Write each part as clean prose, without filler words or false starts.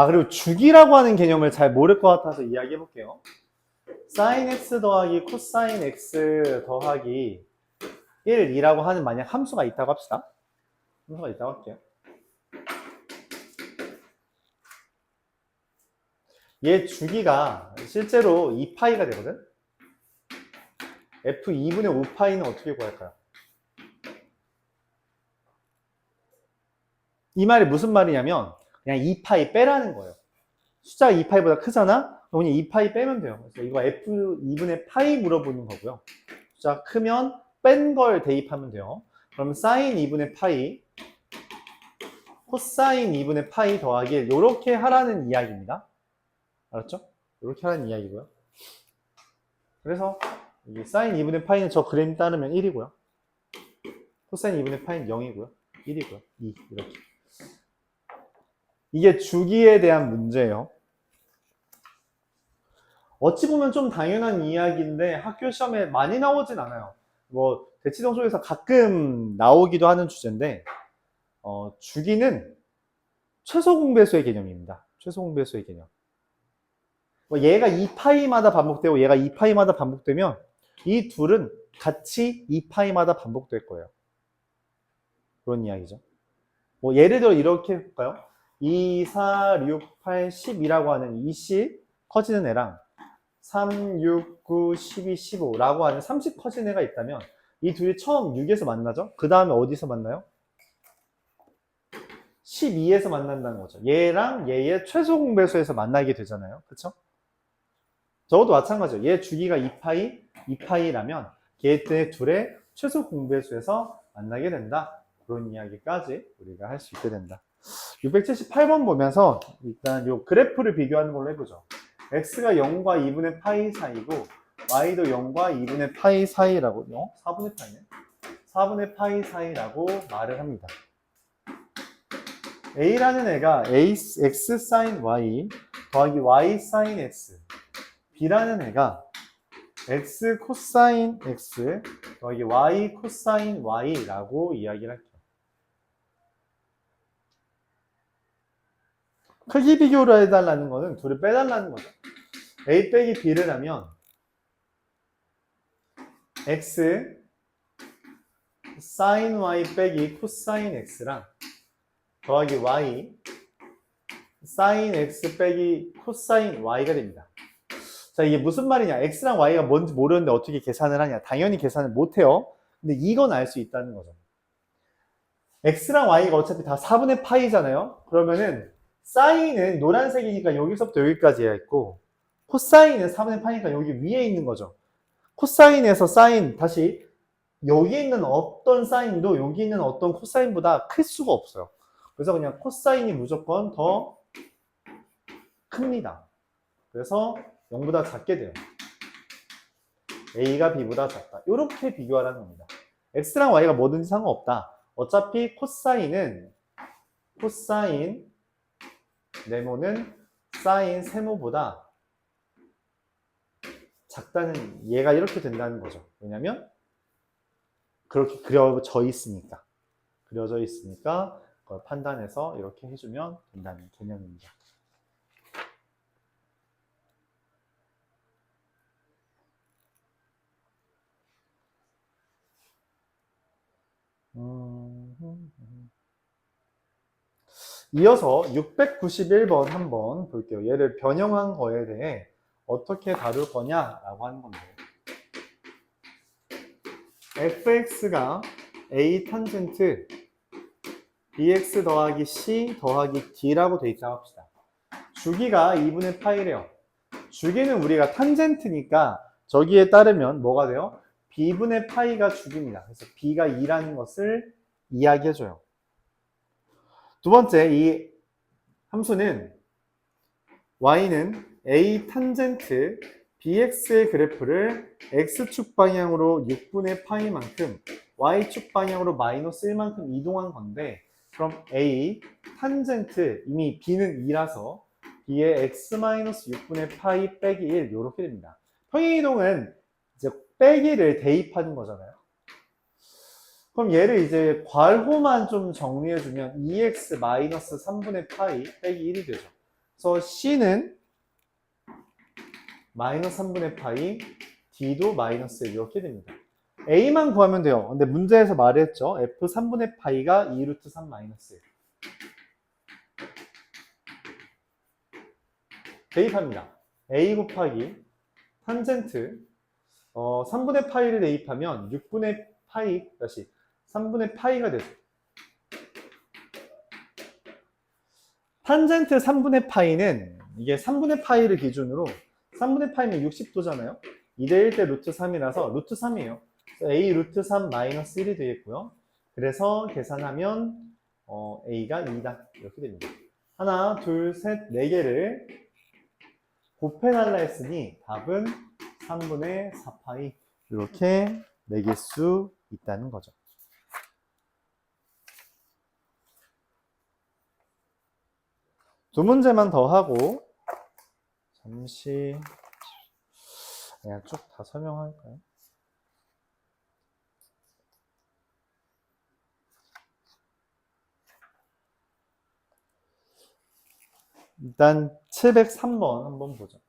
그리고 주기라고 하는 개념을 잘 모를 것 같아서 이야기해 볼게요. sin x 더하기 코사인 x 더하기 1, 2라고 하는 만약 함수가 있다고 합시다. 함수가 있다고 할게요. 얘 주기가 실제로 2파이가 되거든? f2분의 5파이는 어떻게 구할까요? 이 말이 무슨 말이냐면 그냥 2파이 빼라는 거예요. 숫자가 2파이보다 크잖아? 그럼 2파이 빼면 돼요. 그래서 이거 f2분의 파이 물어보는 거고요. 숫자가 크면 뺀 걸 대입하면 돼요. 그럼 sin 2분의 파이, 코사인 2분의 파이 더하기 1 이렇게 하라는 이야기입니다. 알았죠? 이렇게 하라는 이야기고요. 그래서 이 sin 2분의 파이는 저 그램 따르면 1이고요. 코사인 2분의 파이는 0이고요. 1이고요. 2 이렇게. 이게 주기에 대한 문제예요. 어찌 보면 좀 당연한 이야기인데 학교 시험에 많이 나오진 않아요. 뭐 대치동속에서 가끔 나오기도 하는 주제인데 주기는 최소 공배수의 개념입니다. 최소 공배수의 개념. 얘가 2파이마다 반복되고 얘가 2파이마다 반복되면 이 둘은 같이 2파이마다 반복될 거예요. 그런 이야기죠. 뭐 예를 들어 이렇게 해볼까요? 2, 4, 6, 8, 10이라고 하는 20 커지는 애랑 3, 6, 9, 12, 15라고 하는 30 커진 애가 있다면 이 둘이 처음 6에서 만나죠? 그 다음에 어디서 만나요? 12에서 만난다는 거죠. 얘랑 얘의 최소 공배수에서 만나게 되잖아요. 그쵸? 저것도 마찬가지죠. 얘 주기가 2파이, 2파이라면 걔 둘의 최소 공배수에서 만나게 된다. 그런 이야기까지 우리가 할 수 있게 된다. 678번 보면서 일단 요 그래프를 비교하는 걸로 해보죠. x가 0과 2분의 파이 사이고 y도 0과 2분의 파이 사이라고 4분의 파이네. 4분의 파이 사이라고 말을 합니다. a라는 애가 x sin y 더하기 y sin x, b라는 애가 x 코사인 x 더하기 y 코사인 y라고 이야기를 할게요. 크기 비교를 해달라는 거는 둘을 빼달라는 거죠. a 빼기 b를 하면 x sin y 빼기 코사인 x랑 더하기 y sin x 빼기 코사인 y가 됩니다. 자, 이게 무슨 말이냐? x랑 y가 뭔지 모르는데 어떻게 계산을 하냐? 당연히 계산을 못해요. 근데 이건 알 수 있다는 거죠. x랑 y가 어차피 다 4분의 파이잖아요. 그러면은 사인은 노란색이니까 여기서부터 여기까지야 있고 코사인은 4분의 파이니까 여기 위에 있는 거죠. 코사인에서 사인, 다시 여기 있는 어떤 사인도 여기 있는 어떤 코사인보다 클 수가 없어요. 그래서 그냥 코사인이 무조건 더 큽니다. 그래서 0보다 작게 돼요. a가 b보다 작다. 이렇게 비교하라는 겁니다. x랑 y가 뭐든지 상관없다. 어차피 코사인 네모는 사인 세모보다 작다는, 얘가 이렇게 된다는 거죠. 왜냐면 그렇게 그려져 있으니까 그걸 판단해서 이렇게 해주면 된다는 개념입니다. 이어서 691번 한번 볼게요. 얘를 변형한 거에 대해 어떻게 다룰 거냐라고 하는 건데, fx가 a 탄젠트 bx 더하기 c 더하기 d라고 돼 있다고 합시다. 주기가 2분의 파이래요. 주기는 우리가 탄젠트니까 저기에 따르면 뭐가 돼요? b분의 파이가 주기입니다. 그래서 b가 2라는 것을 이야기해줘요. 두 번째, 이 함수는 y는 a 탄젠트 bx의 그래프를 x축 방향으로 6분의 파이만큼 y축 방향으로 마이너스 1만큼 이동한 건데, 그럼 a 탄젠트, 이미 b는 2라서 b의 x-6분의 파이 빼기 1 이렇게 됩니다. 평행이동은 이제 빼기를 대입하는 거잖아요. 그럼 얘를 이제 괄호만 좀 정리해주면 2x-3분의 파이 빼기 1이 되죠. 그래서 C는 마이너스 3분의 파이, D도 마이너스 1 이렇게 됩니다. A만 구하면 돼요. 근데 문제에서 말했죠. F 3분의 파이가 2 루트 3 마이너스 1. 대입합니다. A 곱하기 탄젠트 3분의 파이를 대입하면 6분의 파이 다시 3분의 파이가 되죠. 탄젠트 3분의 파이는 이게 3분의 파이를 기준으로 3분의 파이면 60도잖아요. 2대1 대 루트 3이라서 루트 3이에요. A 루트 3 마이너스 1이 되겠고요. 그래서 계산하면 A가 2다. 이렇게 됩니다. 하나, 둘, 셋, 네 개를 곱해달라 했으니 답은 3분의 4파이 이렇게 매길 수 있다는 거죠. 두 문제만 더 하고 잠시 그냥 쭉 다 설명할까요? 일단 703번 한번 보죠.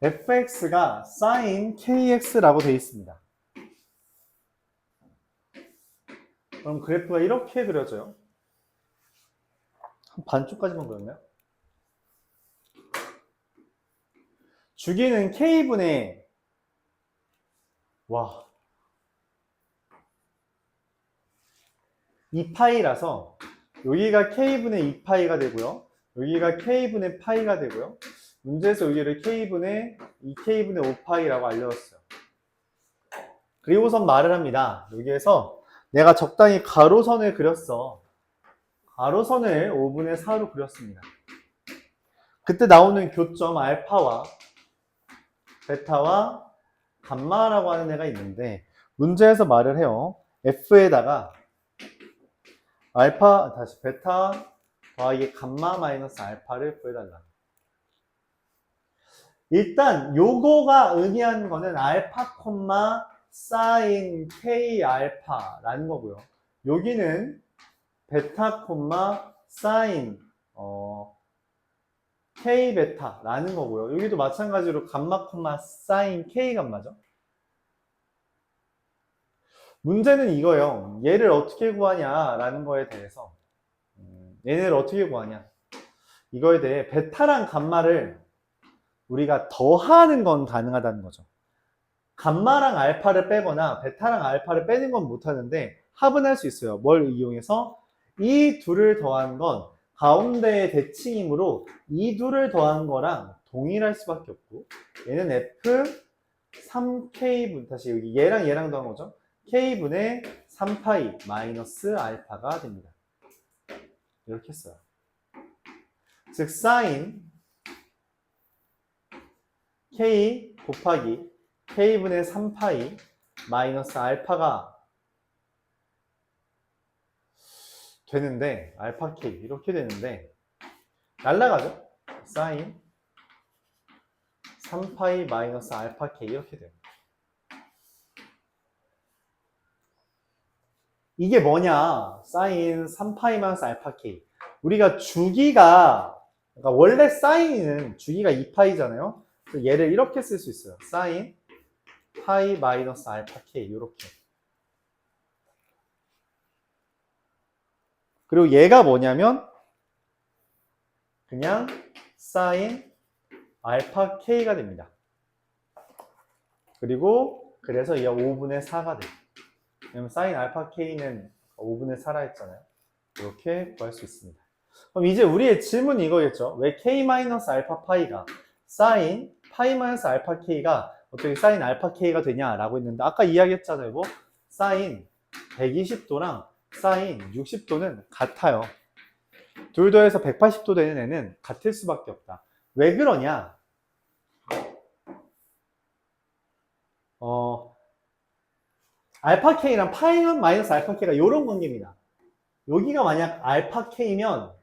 fx가 sin kx라고 되어 있습니다. 그럼 그래프가 이렇게 그려져요. 한 반쪽까지만 그렸나요? 주기는 k분의 2파이라서 여기가 k분의 2파이가 되고요. 여기가 k분의 파이가 되고요. 문제에서 여기를 k분의 2k분의 5파이라고 알려줬어요. 그리고선 말을 합니다. 여기에서 내가 적당히 가로선을 그렸어. 가로선을 5분의 4로 그렸습니다. 그때 나오는 교점 알파와 베타와 감마라고 하는 애가 있는데 문제에서 말을 해요. F에다가 알파 다시 베타 더하기 감마 마이너스 알파를 구해달라. 일단 요거가 의미하는 거는 알파 콤마 사인 K 알파라는 거고요. 여기는 베타 콤마 사인 K 베타라는 거고요. 여기도 마찬가지로 감마 콤마 사인 K 감마죠. 문제는 이거예요. 얘를 어떻게 구하냐라는 거에 대해서 얘네를 어떻게 구하냐 이거에 대해 베타랑 감마를 우리가 더하는 건 가능하다는 거죠. 감마랑 알파를 빼거나 베타랑 알파를 빼는 건 못하는데 합은 할 수 있어요. 뭘 이용해서? 이 둘을 더한 건 가운데의 대칭이므로 이 둘을 더한 거랑 동일할 수밖에 없고 얘는 F 3K분 다시 여기 얘랑 얘랑 더한 거죠. K분의 3파이 마이너스 알파가 됩니다. 이렇게 했어요. 즉 사인 K 곱하기 K분의 3파이 마이너스 알파가 되는데 알파 K 이렇게 되는데 날라가죠. 사인 3파이 마이너스 알파 K 이렇게 돼요. 이게 뭐냐? 사인 3파이 마이너스 알파 K. 우리가 주기가 그러니까 원래 사인은 주기가 2파이잖아요. 그래서 얘를 이렇게 쓸 수 있어요. 사인 파이 마이너스 알파 K 이렇게. 그리고 얘가 뭐냐면 그냥 사인 알파 K가 됩니다. 그리고 그래서 얘가 5분의 4가 돼요. 왜냐면 사인 알파 K는 5분의 4라 했잖아요. 이렇게 구할 수 있습니다. 그럼 이제 우리의 질문이 이거겠죠. 왜 K 마이너스 알파 파이가 사인 파이 마이너스 알파 K가 어떻게 사인 알파 K가 되냐라고 했는데 아까 이야기했잖아요. 뭐 사인 120도랑 사인 60도는 같아요. 둘 더해서 180도 되는 애는 같을 수밖에 없다. 왜 그러냐? 알파 K랑 파이 마이너스 알파 K가 이런 관계입니다. 여기가 만약 알파 K면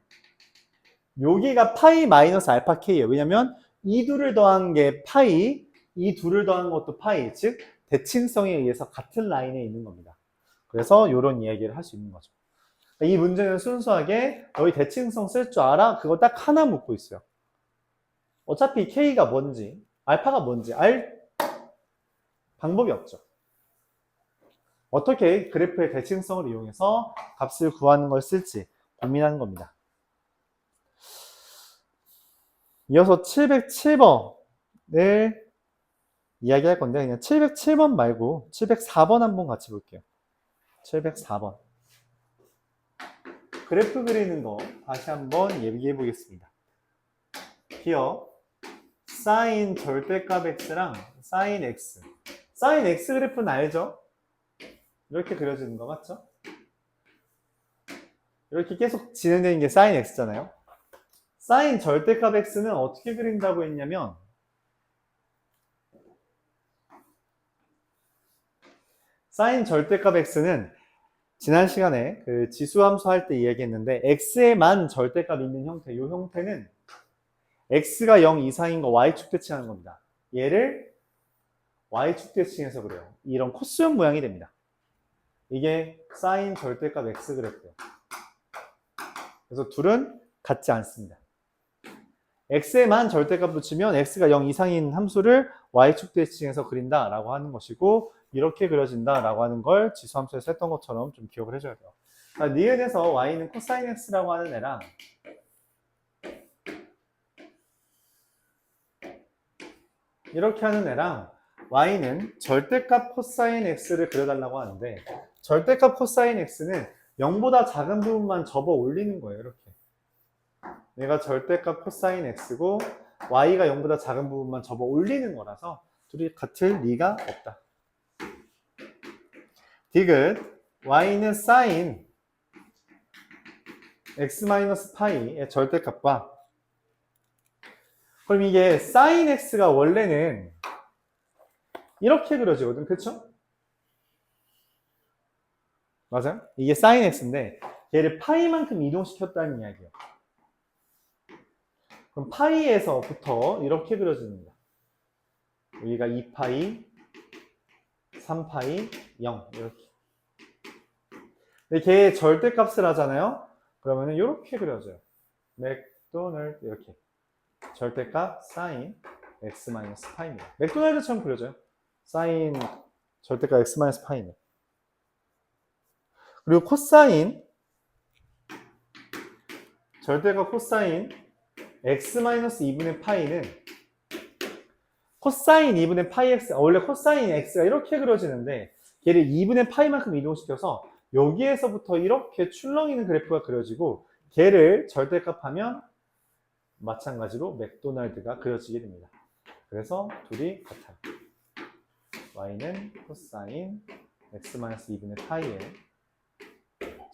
여기가 파이 마이너스 알파 K예요. 왜냐면 이 둘을 더한 게 파이, 이 둘을 더한 것도 파이, 즉 대칭성에 의해서 같은 라인에 있는 겁니다. 그래서 이런 이야기를 할 수 있는 거죠. 이 문제는 순수하게 너희 대칭성 쓸 줄 알아? 그거 딱 하나 묻고 있어요. 어차피 K가 뭔지, 알파가 뭔지 알 방법이 없죠. 어떻게 그래프의 대칭성을 이용해서 값을 구하는 걸 쓸지 고민하는 겁니다. 이어서 707번을 이야기할 건데 그냥 707번 말고 704번 한번 같이 볼게요. 704번. 그래프 그리는 거 다시 한번 얘기해 보겠습니다. 기어 사인 절대값 x랑 사인 x. 사인 x 그래프는 알죠? 이렇게 그려지는 거 맞죠? 이렇게 계속 진행되는 게 사인 x잖아요. 사인 절대값 x는 어떻게 그린다고 했냐면 사인 절대값 x는 지난 시간에 그 지수함수 할 때 이야기했는데 x에만 절대값 있는 형태, 이 형태는 x가 0 이상인 거 y축 대칭하는 겁니다. 얘를 y축 대칭해서 그래요. 이런 코스형 모양이 됩니다. 이게 사인 절대값 x 그래프예요. 그래서 둘은 같지 않습니다. x에만 절대값 붙이면 x가 0 이상인 함수를 y축 대칭해서 그린다라고 하는 것이고 이렇게 그려진다라고 하는 걸 지수함수에서 했던 것처럼 좀 기억을 해줘야 돼요. 그러니까 니은에서 y는 코사인 x라고 하는 애랑 이렇게 하는 애랑 y는 절대값 코사인 x를 그려달라고 하는데 절대값 코사인 x는 0보다 작은 부분만 접어 올리는 거예요. 이렇게 얘가 절대값 코사인 x고 y가 0보다 작은 부분만 접어 올리는 거라서 둘이 같을 리가 없다. 디귿 y는 사인 x-파이의 절대값과 그럼 이게 사인 x가 원래는 이렇게 그려지거든, 그쵸? 맞아요? 이게 사인 x인데 얘를 파이만큼 이동시켰다는 이야기예요. 그럼 파이에서부터 이렇게 그려집니다. 여기가 2파이, 3파이, 0 이렇게. 근데 걔의 절대값을 하잖아요. 그러면은 이렇게 그려져요. 맥도날드 이렇게. 절대값 사인 x-파이입니다. 맥도날드처럼 그려져요. 사인 절대값 x-파이네. 그리고 코사인 절대값 코사인 x-2분의 파이는 코사인 2분의 파이 x, 원래 코사인 x가 이렇게 그려지는데 얘를 2분의 파이만큼 이동시켜서 여기에서부터 이렇게 출렁이는 그래프가 그려지고 걔를 절대값 하면 마찬가지로 맥도날드가 그려지게 됩니다. 그래서 둘이 같아요. y는 코사인 x-2분의 파이의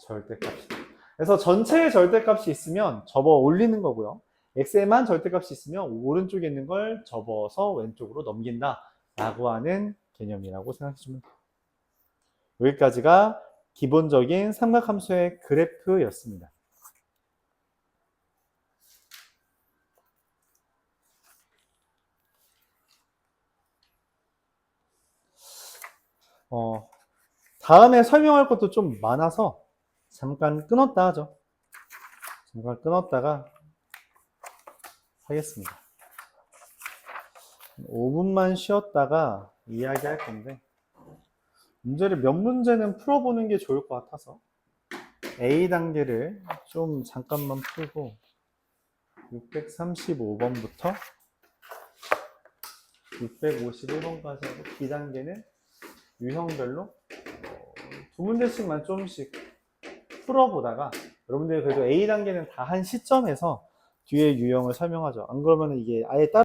절대값이다. 그래서 전체의 절대값이 있으면 접어 올리는 거고요. x에만 절대값이 있으면 오른쪽에 있는 걸 접어서 왼쪽으로 넘긴다 라고 하는 개념이라고 생각해주면 돼요. 여기까지가 기본적인 삼각함수의 그래프였습니다. 다음에 설명할 것도 좀 많아서 잠깐 끊었다 하죠. 잠깐 끊었다가 하겠습니다. 5분만 쉬었다가 이야기할 건데 문제를 몇 문제는 풀어보는 게 좋을 것 같아서 A 단계를 좀 잠깐만 풀고 635번부터 651번까지 하고 B 단계는 유형별로 두 문제씩만 조금씩 풀어보다가 여러분들이 그래도 A 단계는 다 한 시점에서 뒤에 유형을 설명하죠. 안 그러면 이게 아예 따로